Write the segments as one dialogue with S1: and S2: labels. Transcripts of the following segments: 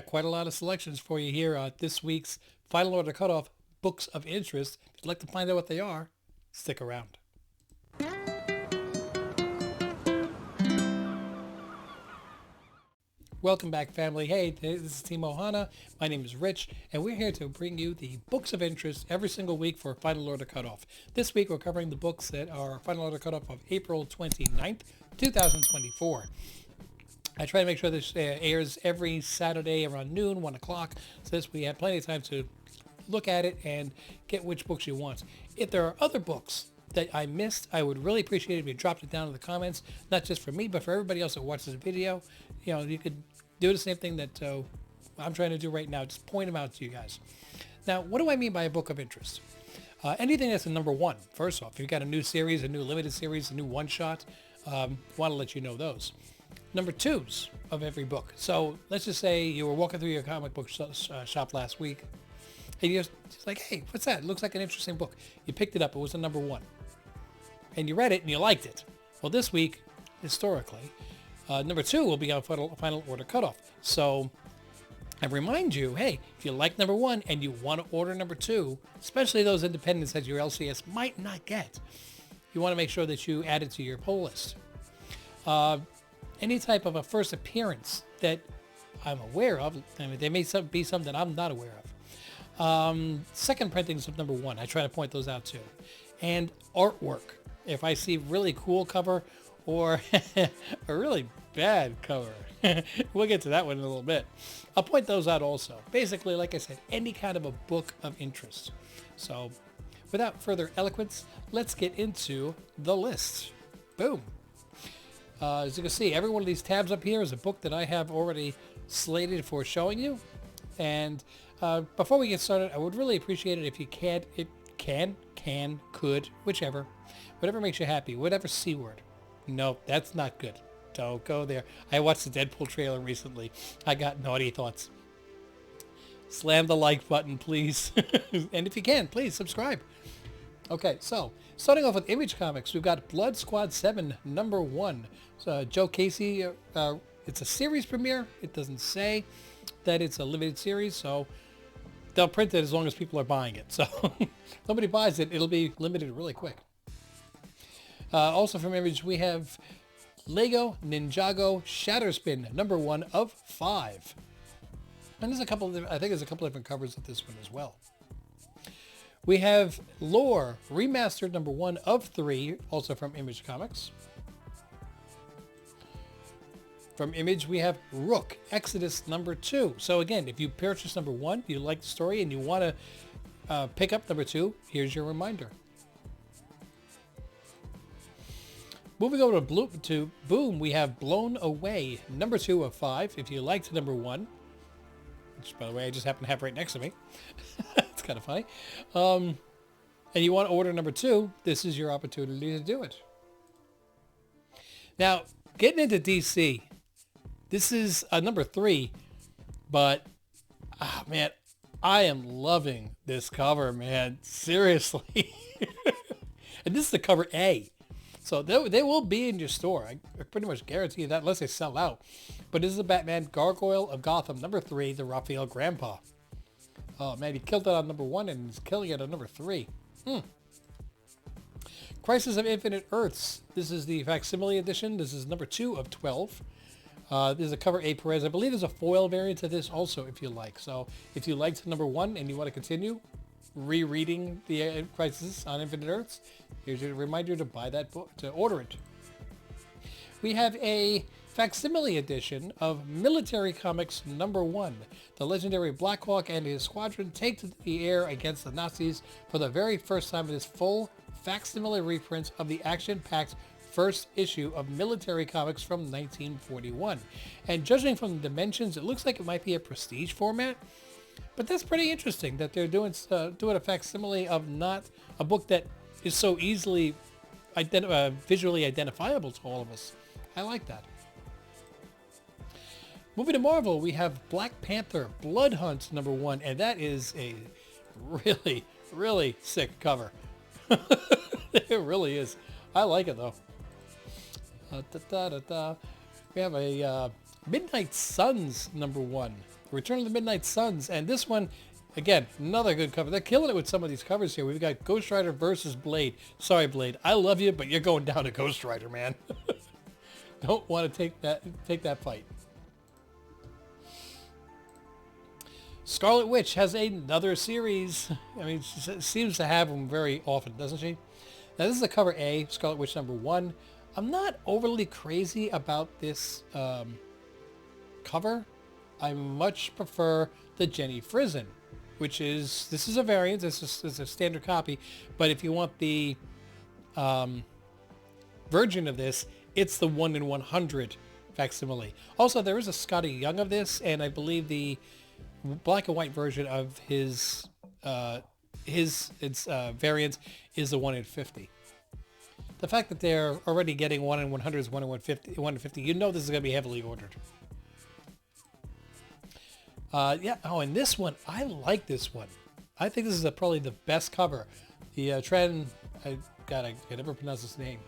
S1: Quite a lot of selections for you here at this week's Final Order Cutoff Books of Interest. If you'd like to find out what they are, stick around. Welcome back, family. Hey, this is Team Ohana. My name is Rich, and we're here to bring you the books of interest every single week for Final Order Cutoff. This week, we're covering the books that are Final Order Cutoff of April 29th, 2024. I try to make sure this airs every Saturday around noon, 1 o'clock, so this we have plenty of time to look at it and get which books you want. If there are other books that I missed, I would really appreciate it if you dropped it down in the comments, not just for me, but for everybody else that watches the video. You know, you could do the same thing that I'm trying to do right now, just point them out to you guys. Now, what do I mean by a book of interest? Anything that's a number one, first off. If you've got a new series, a new limited series, a new one-shot, want to let you know those. Number twos of every book. So let's just say you were walking through your comic book shop last week, and you're just like, hey, what's that? It looks like an interesting book. You picked it up. It was a number one. And you read it, and you liked it. Well, this week, historically, number two will be on Final Order Cutoff. So I remind you, hey, if you like number one and you want to order number two, especially those independents that your LCS might not get, you want to make sure that you add it to your pull list. Any type of a first appearance that I'm aware of, I mean, there may be some that I'm not aware of. Second printings of number one, I try to point those out too. And artwork. If I see really cool cover or a really bad cover, we'll get to that one in a little bit. I'll point those out also. Basically, like I said, any kind of a book of interest. So without further eloquence, let's get into the list. Boom. As you can see, every one of these tabs up here is a book that I have already slated for showing you. And before we get started, I would really appreciate it if you could, whichever, whatever makes you happy, whatever C word. No, that's not good. Don't go there. I watched the Deadpool trailer recently. I got naughty thoughts. Slam the like button, please. And if you can, please subscribe. Okay, so starting off with Image Comics, we've got Blood Squad 7, number 1. So Joe Casey, it's a series premiere. It doesn't say that it's a limited series, so they'll print it as long as people are buying it. So if nobody buys it, it'll be limited really quick. Also from Image, we have Lego Ninjago Shatterspin, number 1 of 5. And there's a couple of, I think there's a couple of different covers of this one as well. We have Lore Remastered, number 1 of 3, also from Image Comics. From Image, we have Rook Exodus, number 2. So again, if you purchase number 1, you like the story, and you want to pick up number 2, here's your reminder. Moving over to Boom, we have Blown Away, number 2 of 5. If you liked number 1, which, by the way, I just happen to have right next to me. It's kind of funny. And you want to order number 2, this is your opportunity to do it. Now, getting into DC, this is number 3, but, man, I am loving this cover, man. Seriously. And this is the cover A. So they will be in your store. I pretty much guarantee you that unless they sell out. But this is the Batman Gargoyle of Gotham, number 3, the Raphael Grandpa. Oh, man, he killed it on number 1 and he's killing it on number 3. Crisis of Infinite Earths. This is the facsimile edition. This is number 2 of 12. This is a cover A Perez. I believe there's a foil variant of this also if you like. So if you liked number 1 and you want to continue rereading the Crisis on Infinite Earths, here's a reminder to buy that book, to order it. We have a facsimile edition of Military Comics number 1. The legendary Black Hawk and his squadron take to the air against the Nazis for the very first time in this full facsimile reprint of the action-packed first issue of Military Comics from 1941. And judging from the dimensions, it looks like it might be a prestige format. But that's pretty interesting that they're doing a facsimile of not a book that is so easily visually identifiable to all of us. I like that. Moving to Marvel, we have Black Panther Blood Hunt number 1, and that is a really, really sick cover. It really is. I like it though. We have a Midnight Suns number 1. Return of the Midnight Suns. And this one, again, another good cover. They're killing it with some of these covers here. We've got Ghost Rider versus Blade. Sorry, Blade. I love you, but you're going down to Ghost Rider, man. Don't want to take that fight. Scarlet Witch has another series. I mean, she seems to have them very often, doesn't she? Now, this is the cover A, Scarlet Witch #1. I'm not overly crazy about this cover. I much prefer the Jenny Frison, which is, this is a variant, this is a standard copy, but if you want the version of this, it's the 1 in 100 facsimile. Also, there is a Scotty Young of this, and I believe the black and white version of his variant is the 1 in 50. The fact that they're already getting 1 in 100 is 1 in 150, 1 in 50, you know this is going to be heavily ordered. Yeah. Oh, and this one, I like this one. I think this is probably the best cover. The I can never pronounce his name.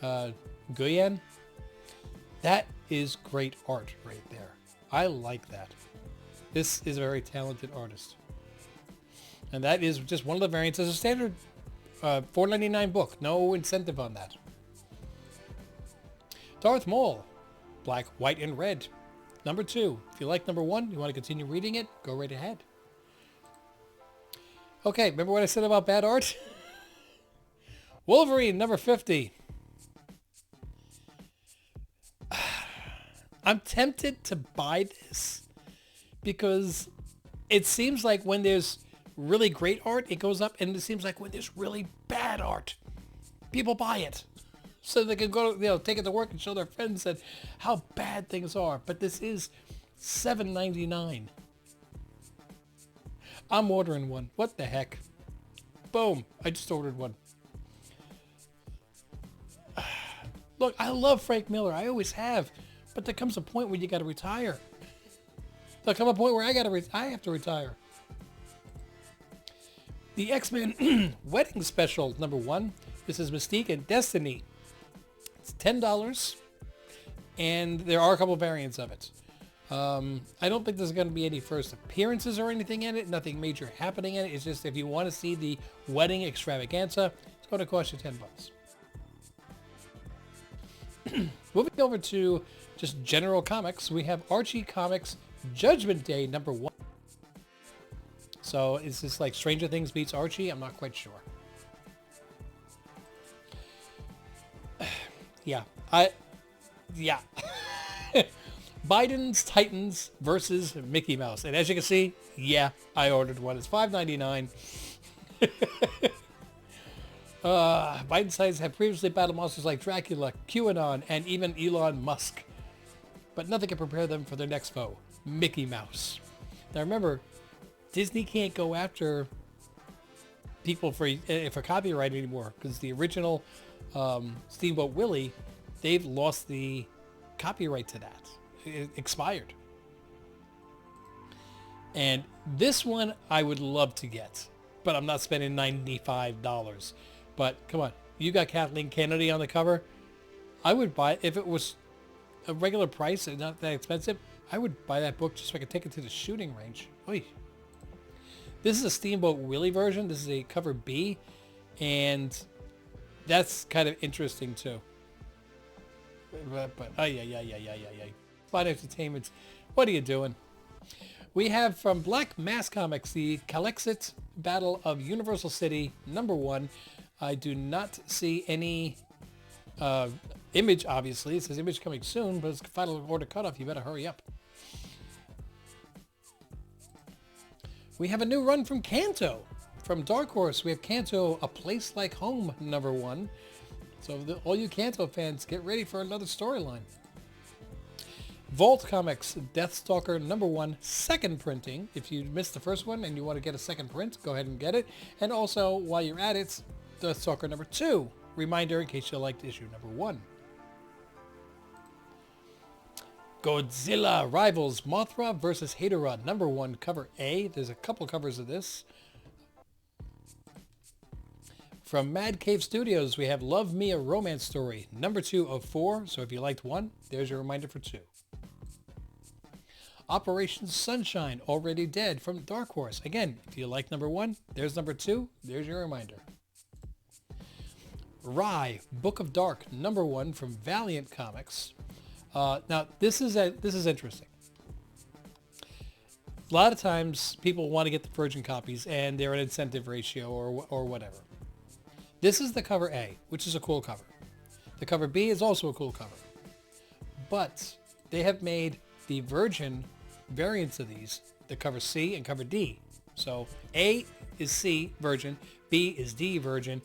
S1: Guyan. That is great art right there. I like that. This is a very talented artist. And that is just one of the variants. It's a standard $4.99 book. No incentive on that. Darth Maul. Black, white, and red. #2. If you like #1, you want to continue reading it, go right ahead. Okay, remember what I said about bad art? Wolverine, #50. I'm tempted to buy this because it seems like when there's really great art, it goes up, and it seems like when there's really bad art, people buy it. So they can go, take it to work and show their friends that how bad things are. But this is $7.99. I'm ordering one. What the heck? Boom. I just ordered one. Look, I love Frank Miller. I always have. But there comes a point where you got to retire. There'll come a point where I have to retire. The XMen Wedding Special #1. This is Mystique and Destiny. It's $10, and there are a couple variants of it. I don't think there's going to be any first appearances or anything in it. Nothing major happening in it. It's just if you want to see the wedding extravaganza, it's going to cost you $10. Moving over to just general comics, we have Archie Comics Judgment Day #1. So is this like Stranger Things meets Archie? I'm not quite sure. Yeah. Biden's Titans versus Mickey Mouse. And as you can see, yeah, I ordered one. It's $5.99. Biden's Titans have previously battled monsters like Dracula, QAnon, and even Elon Musk. But nothing can prepare them for their next foe, Mickey Mouse. Now remember, Disney can't go after people for copyright anymore because the original Steamboat Willie, they've lost the copyright to that. It expired. And this one I would love to get, but I'm not spending $95. But come on, you got Kathleen Kennedy on the cover. I would buy it if it was a regular price and not that expensive. I would buy that book just so I could take it to the shooting range. Oy. This is a Steamboat Willie version. This is a cover B, and that's kind of interesting too. But yeah. Fine Entertainment, what are you doing? We have from Black Mass Comics the Calexit Battle of Universal City #1. I do not see any image, obviously. It says image coming soon, but it's final order cutoff. You better hurry up. We have a new run from Kanto. From Dark Horse, we have Kanto, A Place Like Home #1. So all you Kanto fans, get ready for another storyline. Vault Comics, Deathstalker #1, second printing. If you missed the first one and you want to get a second print, go ahead and get it. And also, while you're at it, Deathstalker #2. Reminder in case you liked issue #1. Godzilla Rivals Mothra vs. Hedorah #1, cover A. There's a couple covers of this. From Mad Cave Studios, we have Love Me a Romance Story #2 of 4. So if you liked 1, there's your reminder for 2. Operation Sunshine, Already Dead from Dark Horse. Again, if you like number 1, there's number 2. There's your reminder. Rye, Book of Dark, number 1 from Valiant Comics. Now, this is interesting. A lot of times people want to get the virgin copies and they're an incentive ratio or whatever. This is the cover A, which is a cool cover. The cover B is also a cool cover. But they have made the virgin variants of these, the cover C and cover D. So A is C virgin, B is D virgin,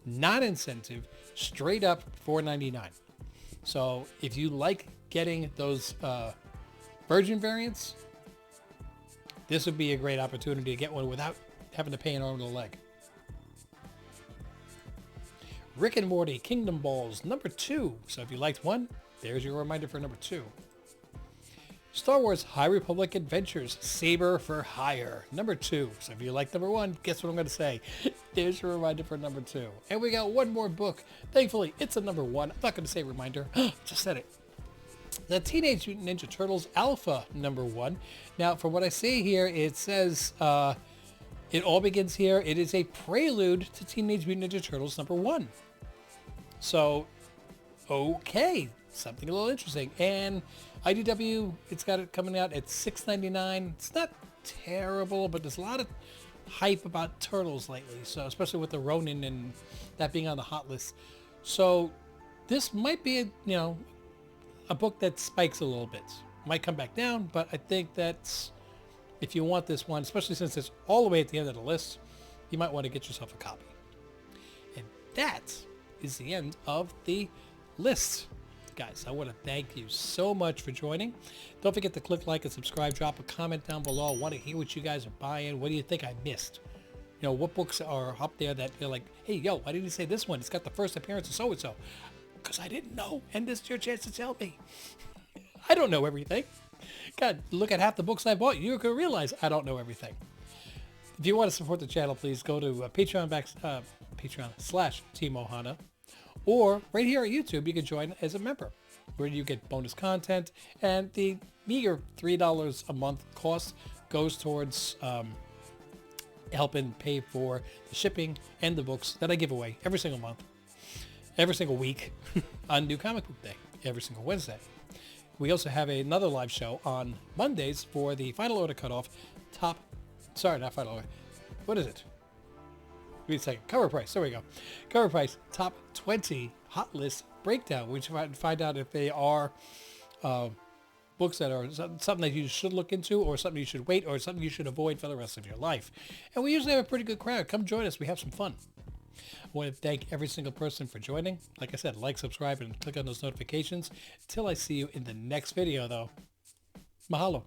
S1: not incentive, straight up $4.99. So if you like getting those virgin variants, this would be a great opportunity to get one without having to pay an arm and a leg. Rick and Morty, Kingdom Balls, number 2. So if you liked 1, there's your reminder for number 2. Star Wars High Republic Adventures, Saber for Hire, number 2. So if you like number 1, guess what I'm going to say? There's your reminder for number 2. And we got one more book. Thankfully, it's a number 1. I'm not going to say reminder. Just said it. The Teenage Mutant Ninja Turtles Alpha, number 1. Now, from what I see here, it says it all begins here. It is a prelude to Teenage Mutant Ninja Turtles number 1. So, okay, something a little interesting. And IDW, it's got it coming out at $6.99. It's not terrible, but there's a lot of hype about Turtles lately. So, especially with the Ronin and that being on the hot list. So, this might be a book that spikes a little bit. Might come back down, but I think that's, if you want this one, especially since it's all the way at the end of the list, you might want to get yourself a copy. And that is the end of the list. Guys, I want to thank you so much for joining. Don't forget to click like and subscribe. Drop a comment down below. I want to hear what you guys are buying. What do you think I missed? What books are up there that you're like, hey, yo, why didn't you say this one? It's got the first appearance of so-and-so. Because I didn't know, and this is your chance to tell me. I don't know everything. God, look at half the books I bought. You're going to realize I don't know everything. If you want to support the channel, please go to Patreon/Team Ohana. Or right here at YouTube, you can join as a member, where you get bonus content, and the meager $3 a month cost goes towards helping pay for the shipping and the books that I give away every single month, every single week on New Comic Book Day, every single Wednesday. We also have another live show on Mondays for the Final Order Cutoff not Final Order. What is it? Wait a second. Cover price. There we go. Cover price. Top 20 hot list breakdown. We find out if they are books that are something that you should look into, or something you should wait, or something you should avoid for the rest of your life. And we usually have a pretty good crowd. Come join us. We have some fun. I want to thank every single person for joining. Like I said, like, subscribe, and click on those notifications. Till I see you in the next video, though. Mahalo.